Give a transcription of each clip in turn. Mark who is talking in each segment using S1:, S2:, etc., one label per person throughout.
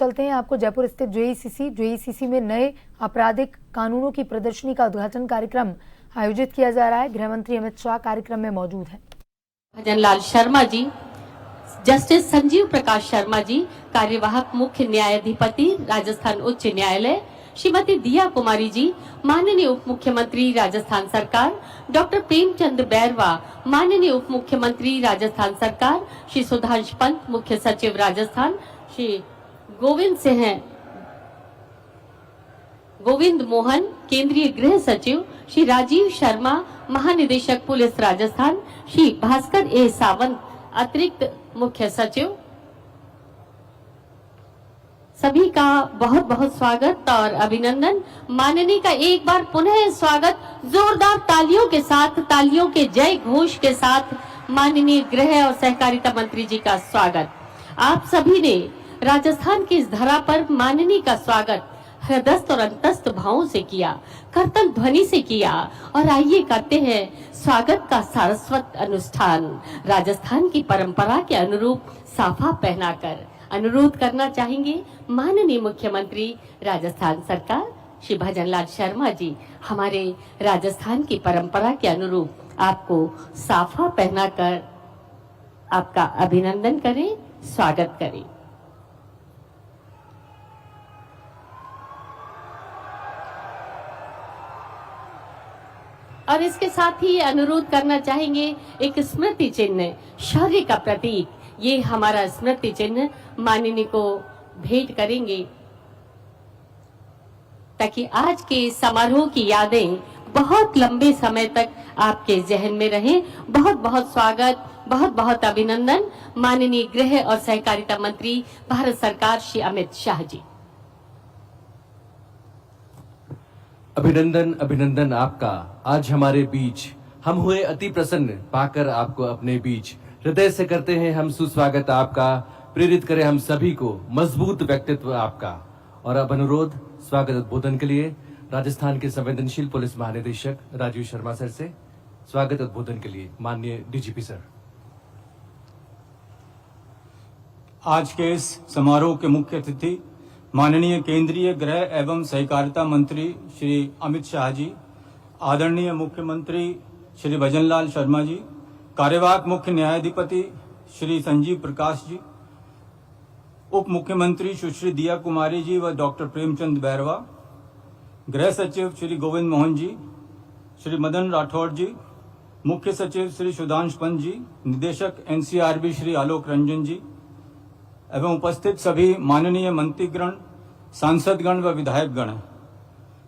S1: चलते हैं आपको जयपुर स्थित जेईसीसी में नए आपराधिक कानूनों की प्रदर्शनी का उद्घाटन कार्यक्रम आयोजित किया जा रहा है। गृह मंत्री अमित शाह कार्यक्रम में मौजूद हैं।
S2: भजनलाल शर्मा जी, जस्टिस संजीव प्रकाश शर्मा जी, कार्यवाहक मुख्य न्यायाधिपति राजस्थान उच्च न्यायालय, श्रीमती दिया कुमारी जी, माननीय उप मुख्यमंत्री राजस्थान सरकार, डॉक्टर प्रेमचंद बैरवा, माननीय उप मुख्यमंत्री राजस्थान सरकार, श्री सुधांश पंत, मुख्य सचिव राजस्थान, श्री गोविंद मोहन, केंद्रीय गृह सचिव, श्री राजीव शर्मा, महानिदेशक पुलिस राजस्थान, श्री भास्कर ए सावंत, अतिरिक्त मुख्य सचिव, सभी का बहुत बहुत स्वागत और अभिनंदन। माननीय का एक बार पुनः स्वागत जोरदार तालियों के साथ, तालियों के जय घोष के साथ माननीय गृह और सहकारिता मंत्री जी का स्वागत। आप सभी ने राजस्थान की इस धरा पर माननीय का स्वागत हृदयस्थ और अंतस्थ भावों से किया, कर्तन ध्वनि से किया और आइए करते हैं स्वागत का सारस्वत अनुष्ठान। राजस्थान की परंपरा के अनुरूप साफा पहनाकर अनुरोध करना चाहेंगे माननीय मुख्यमंत्री राजस्थान सरकार श्री भजनलाल शर्मा जी, हमारे राजस्थान की परंपरा के अनुरूप आपको साफा पहनाकर आपका अभिनंदन करें, स्वागत करें। और इसके साथ ही अनुरोध करना चाहेंगे एक स्मृति चिन्ह, शौर्य का प्रतीक, ये हमारा स्मृति चिन्ह माननीय को भेंट करेंगे ताकि आज के समारोह की यादें बहुत लंबे समय तक आपके जहन में रहें। बहुत बहुत स्वागत, बहुत बहुत अभिनंदन माननीय गृह और सहकारिता मंत्री भारत सरकार श्री अमित शाह जी।
S3: अभिनंदन अभिनंदन आपका। आज हमारे बीच हम हुए अति प्रसन्न पाकर आपको अपने बीच। हृदय से करते हैं हम सुस्वागत आपका। प्रेरित करें हम सभी को मजबूत व्यक्तित्व आपका। और अब अनुरोध स्वागत उद्बोधन के लिए राजस्थान के संवेदनशील पुलिस महानिदेशक राजीव शर्मा सर से स्वागत उद्बोधन के लिए माननीय डीजीपी सर।
S4: आज के इस समारोह के मुख्य अतिथि माननीय केंद्रीय गृह एवं सहकारिता मंत्री श्री अमित शाह जी, आदरणीय मुख्यमंत्री श्री भजनलाल शर्मा जी, कार्यवाहक मुख्य न्यायाधिपति श्री संजीव प्रकाश जी, उप मुख्यमंत्री सुश्री दिया कुमारी जी व डॉक्टर प्रेमचंद बैरवा, गृह सचिव श्री गोविंद मोहन जी, श्री मदन राठौड़ जी, मुख्य सचिव श्री सुधांश पंत जी, निदेशक एनसीआरबी श्री आलोक रंजन जी एवं उपस्थित सभी माननीय मंत्रीगण, सांसदगण व विधायकगण।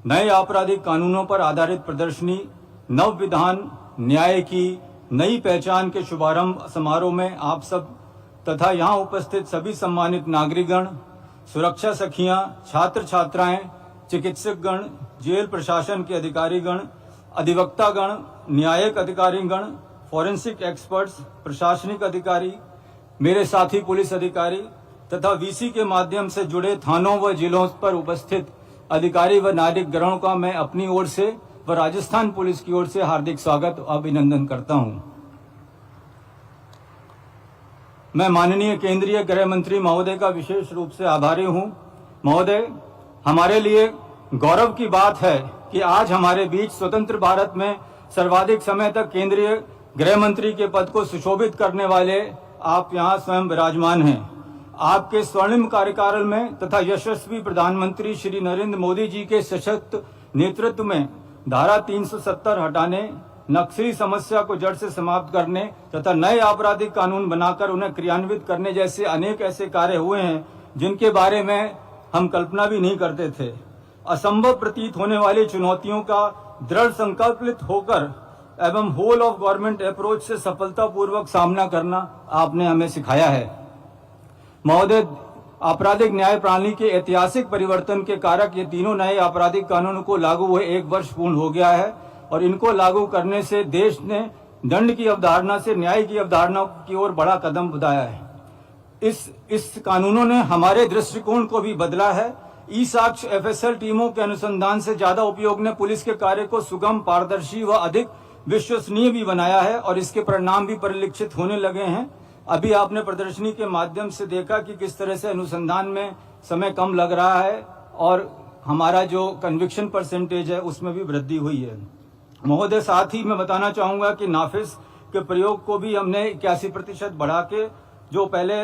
S4: नए आपराधिक कानूनों पर आधारित प्रदर्शनी नव विधान न्याय की नई पहचान के शुभारंभ समारोह में आप सब तथा यहाँ उपस्थित सभी सम्मानित नागरिकगण, सुरक्षा सखियां, छात्र छात्राएं, चिकित्सकगण, जेल प्रशासन के अधिकारीगण, अधिवक्तागण, न्यायिक अधिकारीगण, फॉरेंसिक एक्सपर्ट्स, प्रशासनिक अधिकारी, मेरे साथी पुलिस अधिकारी तथा वीसी के माध्यम से जुड़े थानों व जिलों पर उपस्थित अधिकारी व नागरिक गणों का मैं अपनी ओर से व राजस्थान पुलिस की ओर से हार्दिक स्वागत और अभिनंदन करता हूं। मैं माननीय केंद्रीय गृह मंत्री महोदय का विशेष रूप से आभारी हूं। महोदय, हमारे लिए गौरव की बात है कि आज हमारे बीच स्वतंत्र भारत में सर्वाधिक समय तक केंद्रीय गृह मंत्री के पद को सुशोभित करने वाले आप यहाँ स्वयं विराजमान हैं। आपके स्वर्णिम कार्यकाल में तथा यशस्वी प्रधानमंत्री श्री नरेंद्र मोदी जी के सशक्त नेतृत्व में धारा 370 हटाने, नक्सली समस्या को जड़ से समाप्त करने तथा नए आपराधिक कानून बनाकर उन्हें क्रियान्वित करने जैसे अनेक ऐसे कार्य हुए हैं जिनके बारे में हम कल्पना भी नहीं करते थे। असंभव प्रतीत होने वाली चुनौतियों का दृढ़ संकल्पित होकर एवं होल ऑफ गवर्नमेंट अप्रोच से सफलतापूर्वक सामना करना आपने हमें सिखाया है। महोदय, आपराधिक न्याय प्रणाली के ऐतिहासिक परिवर्तन के कारक ये तीनों नए आपराधिक कानूनों को लागू हुए 1 वर्ष पूर्ण हो गया है और इनको लागू करने से देश ने दंड की अवधारणा से न्याय की अवधारणा की ओर बड़ा कदम बढ़ाया है। इस कानूनों ने हमारे दृष्टिकोण को भी बदला है। ई साक्ष्य एफएसएल टीमों के अनुसंधान से ज्यादा उपयोग ने पुलिस के कार्य को सुगम, पारदर्शी व अधिक विश्वसनीय भी बनाया है और इसके परिणाम भी परिलक्षित होने लगे हैं। अभी आपने प्रदर्शनी के माध्यम से देखा कि किस तरह से अनुसंधान में समय कम लग रहा है और हमारा जो कन्विक्शन परसेंटेज है उसमें भी वृद्धि हुई है। महोदय, साथ ही मैं बताना चाहूँगा कि नाफिस के प्रयोग को भी हमने 81% बढ़ा के, जो पहले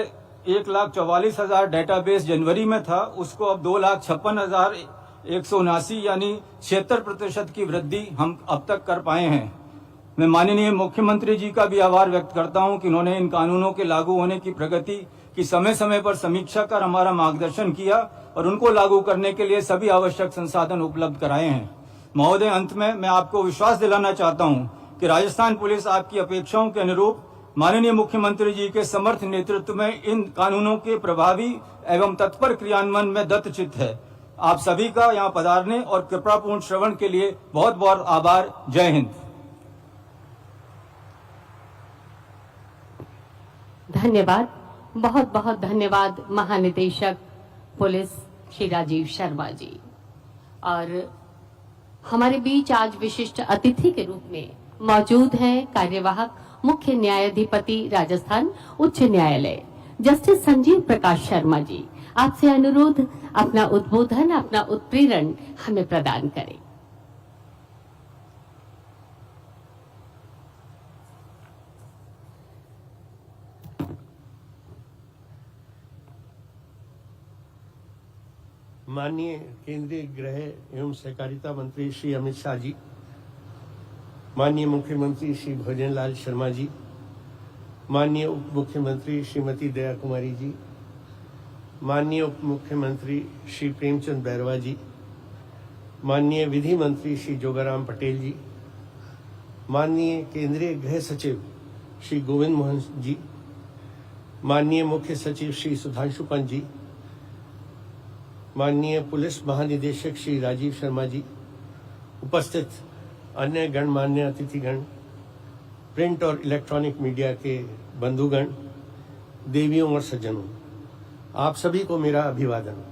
S4: 1,44,000 डेटाबेस जनवरी में था, उसको अब 2,56,179 यानी 76% की वृद्धि हम अब तक कर पाए हैं। मैं माननीय मुख्यमंत्री जी का भी आभार व्यक्त करता हूं कि उन्होंने इन कानूनों के लागू होने की प्रगति की समय समय पर समीक्षा कर हमारा मार्गदर्शन किया और उनको लागू करने के लिए सभी आवश्यक संसाधन उपलब्ध कराए हैं। महोदय, अंत में मैं आपको विश्वास दिलाना चाहता हूं कि राजस्थान पुलिस आपकी अपेक्षाओं के अनुरूप माननीय मुख्यमंत्री जी के समर्थ नेतृत्व में इन कानूनों के प्रभावी एवं तत्पर क्रियान्वयन में दत्तचित्त है। आप सभी का यहाँ पधारने और कृपापूर्ण श्रवण के लिए बहुत बहुत आभार। जय हिंद।
S2: धन्यवाद, बहुत बहुत धन्यवाद महानिदेशक पुलिस श्री राजीव शर्मा जी। और हमारे बीच आज विशिष्ट अतिथि के रूप में मौजूद हैं कार्यवाहक मुख्य न्यायाधिपति राजस्थान उच्च न्यायालय जस्टिस संजीव प्रकाश शर्मा जी। आपसे अनुरोध, अपना उद्बोधन, अपना उत्प्रेरण हमें प्रदान करें।
S5: माननीय केंद्रीय गृह एवं सहकारिता मंत्री श्री अमित शाह जी, माननीय मुख्यमंत्री श्री भजनलाल शर्मा जी, माननीय उप मुख्यमंत्री श्रीमती दया कुमारी जी, माननीय उप मुख्यमंत्री श्री प्रेमचंद बैरवा जी, माननीय विधि मंत्री श्री जोगाराम पटेल जी, माननीय केंद्रीय गृह सचिव श्री गोविंद मोहन जी, माननीय मुख्य सचिव श्री सुधांशु पंत जी, माननीय पुलिस महानिदेशक श्री राजीव शर्मा जी, उपस्थित अन्य गणमान्य अतिथिगण, प्रिंट और इलेक्ट्रॉनिक मीडिया के बंधुगण, देवियों और सज्जनों, आप सभी को मेरा अभिवादन।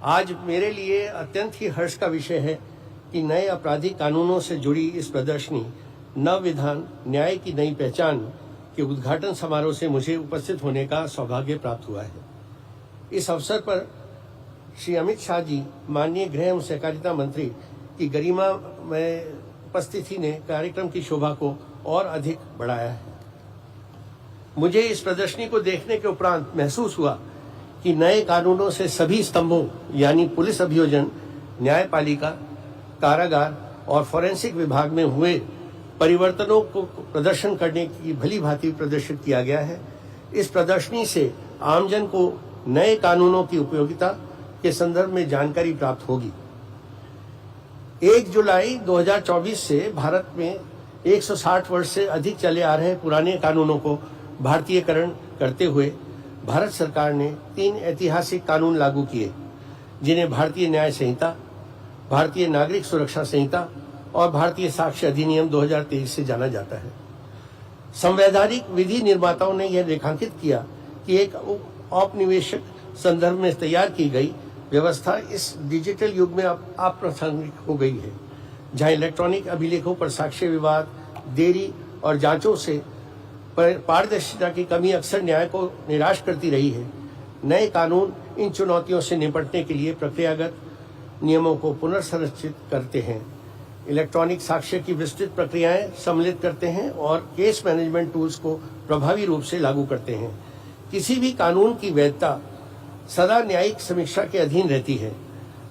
S5: आज मेरे लिए अत्यंत ही हर्ष का विषय है कि नए आपराधिक कानूनों से जुड़ी इस प्रदर्शनी नव विधान न्याय की नई पहचान के उद्घाटन समारोह से मुझे उपस्थित होने का सौभाग्य प्राप्त हुआ है। इस अवसर पर श्री अमित शाह जी, माननीय गृह एवं सहकारिता मंत्री की गरिमा में उपस्थिति ने कार्यक्रम की शोभा को और अधिक बढ़ाया है। मुझे इस प्रदर्शनी को देखने के उपरांत महसूस हुआ कि नए कानूनों से सभी स्तंभों यानी पुलिस अभियोजन, न्यायपालिका, कारागार और फोरेंसिक विभाग में हुए परिवर्तनों को प्रदर्शन करने की भली भांति प्रदर्शित किया गया है। इस प्रदर्शनी से आमजन को नए कानूनों की उपयोगिता के संदर्भ में जानकारी प्राप्त होगी। 1 जुलाई 2024 से भारत में 160 वर्ष से अधिक चले आ रहे पुराने कानूनों को भारतीयकरण करते हुए भारत सरकार ने 3 ऐतिहासिक कानून लागू किए, जिन्हें भारतीय न्याय संहिता, भारतीय नागरिक सुरक्षा संहिता और भारतीय साक्ष्य अधिनियम 2023 से जाना जाता है। संवैधानिक विधि निर्माताओं ने यह रेखांकित किया कि एक औपनिवेशिक संदर्भ में तैयार की गई व्यवस्था इस डिजिटल युग में अप्रासंगिक हो गई है, जहां इलेक्ट्रॉनिक अभिलेखों पर साक्ष्य विवाद, देरी और जांचों से पारदर्शिता की कमी अक्सर न्याय को निराश करती रही है। नए कानून इन चुनौतियों से निपटने के लिए प्रक्रियागत नियमों को पुनर्संरचित करते हैं, इलेक्ट्रॉनिक साक्ष्य की विस्तृत प्रक्रियाएं सम्मिलित करते हैं और केस मैनेजमेंट टूल्स को प्रभावी रूप से लागू करते हैं। किसी भी कानून की वैधता सदा न्यायिक समीक्षा के अधीन रहती है।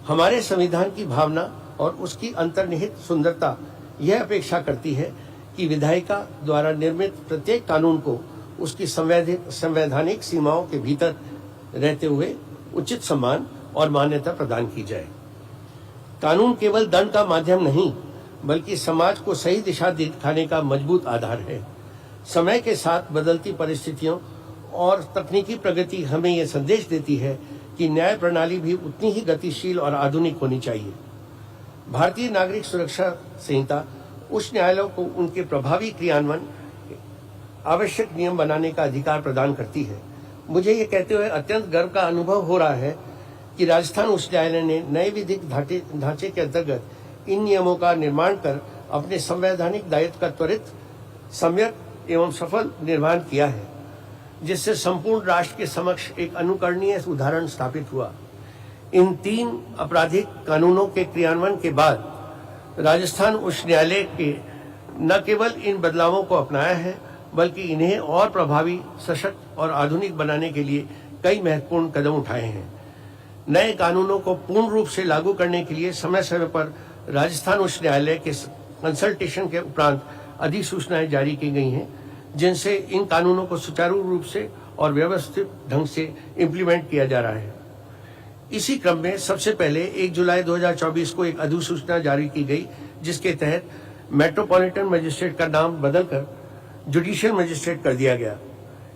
S5: हमारे संविधान की भावना और उसकी अंतर्निहित सुंदरता यह अपेक्षा करती है कि विधायिका द्वारा निर्मित प्रत्येक कानून को उसकी संवैधानिक सीमाओं के भीतर रहते हुए उचित सम्मान और मान्यता प्रदान की जाए। कानून केवल दंड का माध्यम नहीं, बल्कि समाज को सही दिशा दिखाने का मजबूत आधार है। समय के साथ बदलती परिस्थितियों और तकनीकी प्रगति हमें यह संदेश देती है कि न्याय प्रणाली भी उतनी ही गतिशील और आधुनिक होनी चाहिए। भारतीय नागरिक सुरक्षा संहिता उच्च न्यायालयों को उनके प्रभावी क्रियान्वयन आवश्यक नियम बनाने का अधिकार प्रदान करती है। मुझे ये कहते हुए अत्यंत गर्व का अनुभव हो रहा है कि राजस्थान उच्च न्यायालय ने नए विधिक ढांचे के अंतर्गत इन नियमों का निर्माण कर अपने संवैधानिक दायित्व का त्वरित, सम्यक एवं सफल निर्वहन किया है। जिससे संपूर्ण राष्ट्र के समक्ष एक अनुकरणीय उदाहरण स्थापित हुआ। इन 3 आपराधिक कानूनों के क्रियान्वयन के बाद राजस्थान उच्च न्यायालय के न केवल इन बदलावों को अपनाया है, बल्कि इन्हें और प्रभावी, सशक्त और आधुनिक बनाने के लिए कई महत्वपूर्ण कदम उठाए हैं। नए कानूनों को पूर्ण रूप से लागू करने के लिए समय समय पर राजस्थान उच्च न्यायालय के कंसल्टेशन के उपरांत अधिसूचनाएं जारी की गई हैं, जिनसे इन कानूनों को सुचारू रूप से और व्यवस्थित ढंग से इम्प्लीमेंट किया जा रहा है। इसी क्रम में सबसे पहले 1 जुलाई 2024 को एक अधिसूचना जारी की गई, जिसके तहत मेट्रोपॉलिटन मजिस्ट्रेट का नाम बदलकर जुडिशियल मजिस्ट्रेट कर दिया गया।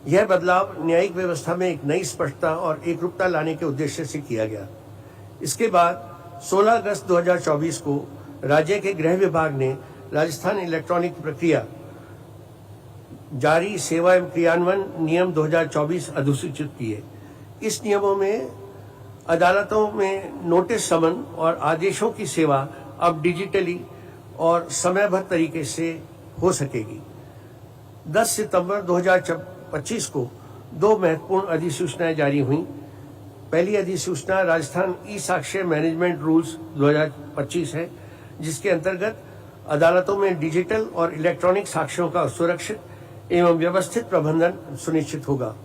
S5: यह बदलाव न्यायिक व्यवस्था में एक नई स्पष्टता और एकरूपता लाने के उद्देश्य से किया गया। इसके बाद 16 अगस्त 2024 को राज्य के गृह विभाग ने राजस्थान इलेक्ट्रॉनिक प्रक्रिया जारी सेवा एवं क्रियान्वयन नियम 2024 अधिसूचित किए। इस नियमों में अदालतों में नोटिस समन और आदेशों की सेवा अब डिजिटली और समयबद्ध तरीके से हो सकेगी। 10 सितंबर 2025 को 2 महत्वपूर्ण अधिसूचनाएं जारी हुई। पहली अधिसूचना राजस्थान ई साक्ष्य मैनेजमेंट रूल्स 2025 है, जिसके अंतर्गत अदालतों में डिजिटल और इलेक्ट्रॉनिक साक्ष्यों का सुरक्षित एवं व्यवस्थित प्रबंधन सुनिश्चित होगा।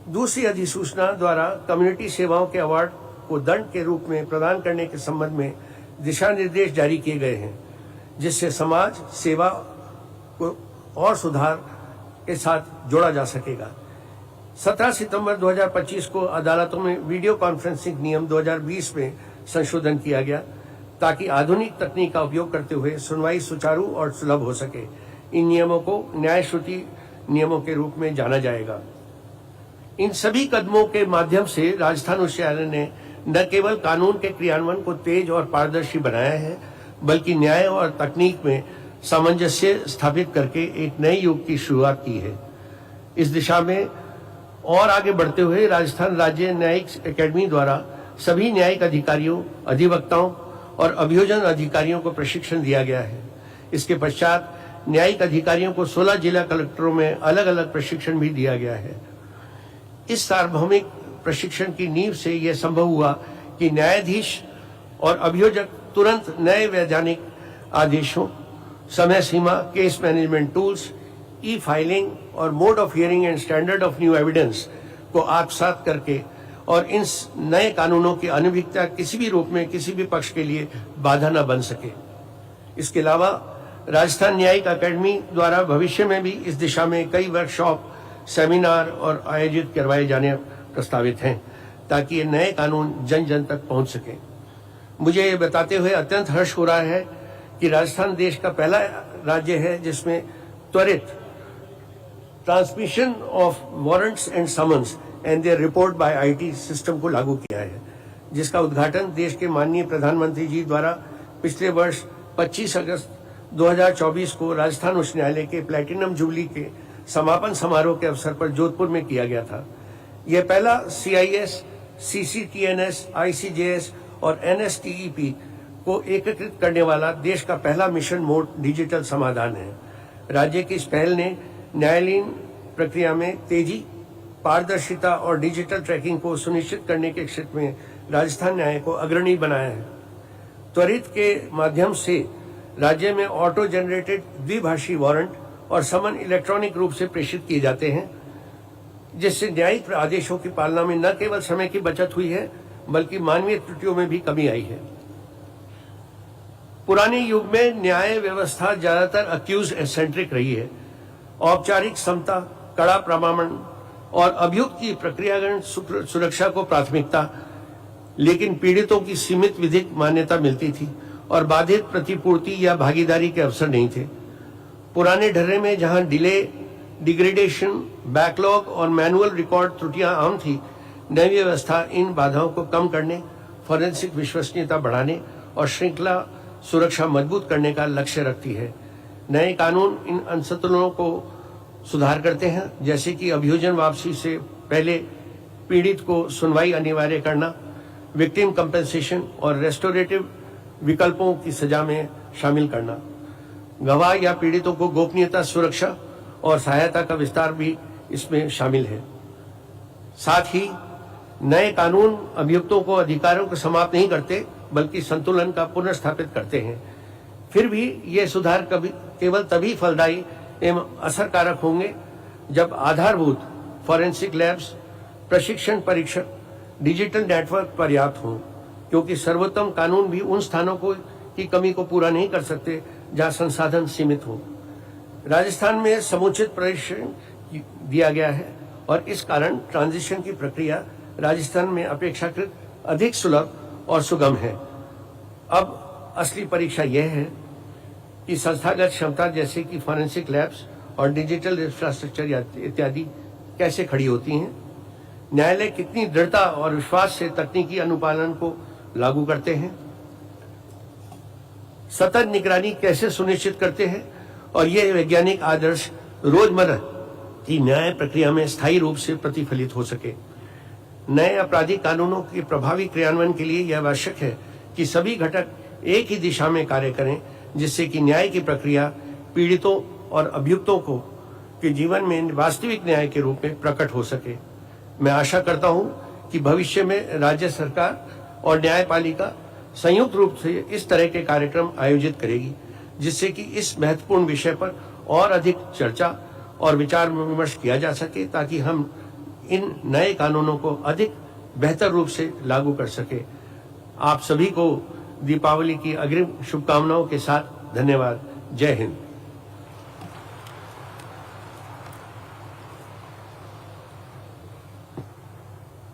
S5: दूसरी अधिसूचना द्वारा कम्युनिटी सेवाओं के अवार्ड को दंड के रूप में प्रदान करने के संबंध में दिशा निर्देश जारी किए गए हैं, जिससे समाज सेवा को और सुधार के साथ जोड़ा जा सकेगा। 17 सितंबर 2025 को अदालतों में वीडियो कॉन्फ्रेंसिंग नियम 2020 में संशोधन किया गया, ताकि आधुनिक तकनीक का उपयोग करते हुए सुनवाई सुचारू और सुलभ हो सके। इन नियमों को न्याय श्रुति नियमों के रूप में जाना जाएगा। इन सभी कदमों के माध्यम से राजस्थान उच्च न्यायालय ने न केवल कानून के क्रियान्वयन को तेज और पारदर्शी बनाया है, बल्कि न्याय और तकनीक में सामंजस्य स्थापित करके एक नए युग की शुरुआत की है। इस दिशा में और आगे बढ़ते हुए राजस्थान राज्य न्यायिक अकेडमी द्वारा सभी न्यायिक अधिकारियों, अधिवक्ताओं और अभियोजन अधिकारियों को प्रशिक्षण दिया गया है। इसके पश्चात न्यायिक अधिकारियों को 16 जिला कलेक्टरों में अलग अलग प्रशिक्षण भी दिया गया है। इस सार्वभौमिक प्रशिक्षण की नींव से यह संभव हुआ कि न्यायाधीश और अभियोजक तुरंत नए वैधानिक आदेशों, समय सीमा, case management tools, e filing और mode of hearing and standard of new evidence को आत्मसात करके और इन नए कानूनों की अनभिज्ञता किसी भी रूप में किसी भी पक्ष के लिए बाधा न बन सके। इसके अलावा राजस्थान न्यायिक अकेडमी द्वारा भविष्य में भी इस दिशा में कई वर्कशॉप, सेमिनार और आयोजित करवाए जाने प्रस्तावित हैं, ताकि ये नए कानून जन जन तक पहुंच सके। मुझे ये बताते हुए अत्यंत हर्ष हो रहा है कि राजस्थान देश का पहला राज्य है जिसमें त्वरित transmission of warrants and summons and there report by IT system को लागू किया है, जिसका उद्घाटन देश के माननीय प्रधानमंत्री जी द्वारा पिछले वर्ष 25 अगस्त 2024 को राजस्थान उच्च न्यायालय के प्लैटिनम जुबली के समापन समारोह के अवसर पर जोधपुर में किया गया था। यह पहला CIS, CCTNS, ICJS और NSTEP को एकीकृत करने वाला देश का पहला मिशन मोड डिजिटल समाधान है। राज्य की इस पहल ने न्यायालयीन प्रक्रिया में तेजी, पारदर्शिता और डिजिटल ट्रैकिंग को सुनिश्चित करने के क्षेत्र में राजस्थान न्याय को अग्रणी बनाया है। त्वरित के माध्यम से राज्य में ऑटो जनरेटेड द्विभाषी वारंट और समन इलेक्ट्रॉनिक रूप से प्रेषित किए जाते हैं, जिससे न्यायिक आदेशों की पालना में न केवल समय की बचत हुई है, बल्कि मानवीय त्रुटियों में भी कमी आई है। पुराने युग में न्याय व्यवस्था ज्यादातर अक्यूज सेंट्रिक रही है। औपचारिक समता, कड़ा प्रमाणन और अभियुक्त की प्रक्रियागत सुरक्षा को प्राथमिकता, लेकिन पीड़ितों की सीमित विधिक मान्यता मिलती थी और बाधित प्रतिपूर्ति या भागीदारी के अवसर नहीं थे। पुराने ढर्रे में जहां डिले, डिग्रेडेशन, बैकलॉग और मैनुअल रिकॉर्ड त्रुटियां आम थी, नई व्यवस्था इन बाधाओं को कम करने, फॉरेंसिक विश्वसनीयता बढ़ाने और श्रृंखला सुरक्षा मजबूत करने का लक्ष्य रखती है। नए कानून इन असंतुलनों को सुधार करते हैं, जैसे कि अभियोजन वापसी से पहले पीड़ित को सुनवाई अनिवार्य करना, विक्टिम कंपेंसेशन और रेस्टोरेटिव विकल्पों की सजा में शामिल करना, गवाह या पीड़ितों को गोपनीयता, सुरक्षा और सहायता का विस्तार भी इसमें शामिल है। साथ ही नए कानून अभियुक्तों को अधिकारों को समाप्त नहीं करते बल्कि संतुलन का पुनर्स्थापित करते हैं। फिर भी ये सुधार केवल तभी फलदायी एवं असरकारक होंगे जब आधारभूत फॉरेंसिक लैब्स, प्रशिक्षण परीक्षक, डिजिटल नेटवर्क पर्याप्त हों, क्योंकि सर्वोत्तम कानून भी उन स्थानों की कमी को पूरा नहीं कर सकते जहां संसाधन सीमित हो। राजस्थान में समुचित प्रशिक्षण दिया गया है और इस कारण ट्रांजिशन की प्रक्रिया राजस्थान में अपेक्षाकृत अधिक सुलभ और सुगम है। अब असली परीक्षा यह है कि संस्थागत क्षमता जैसे कि फॉरेंसिक लैब्स और डिजिटल इंफ्रास्ट्रक्चर इत्यादि कैसे खड़ी होती हैं, न्यायालय कितनी दृढ़ता और विश्वास से तकनीकी अनुपालन को लागू करते हैं, सतत निगरानी कैसे सुनिश्चित करते हैं और ये वैज्ञानिक आदर्श रोजमर्रा की न्याय प्रक्रिया में स्थायी रूप से प्रतिफलित हो सके। नए आपराधिक कानूनों के प्रभावी क्रियान्वयन के लिए यह आवश्यक है कि सभी घटक एक ही दिशा में कार्य करें, जिससे कि न्याय की प्रक्रिया पीड़ितों और अभियुक्तों को के जीवन में वास्तविक न्याय के रूप में प्रकट हो सके। मैं आशा करता हूं कि भविष्य में राज्य सरकार और न्यायपालिका संयुक्त रूप से इस तरह के कार्यक्रम आयोजित करेगी, जिससे कि इस महत्वपूर्ण विषय पर और अधिक चर्चा और विचार विमर्श किया जा सके, ताकि हम इन नए कानूनों को अधिक बेहतर रूप से लागू कर सके। आप सभी को दीपावली की अग्रिम शुभकामनाओं के साथ धन्यवाद। जय हिंद।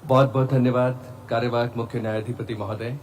S3: बहुत बहुत धन्यवाद कार्यवाहक मुख्य न्यायाधिपति महोदय।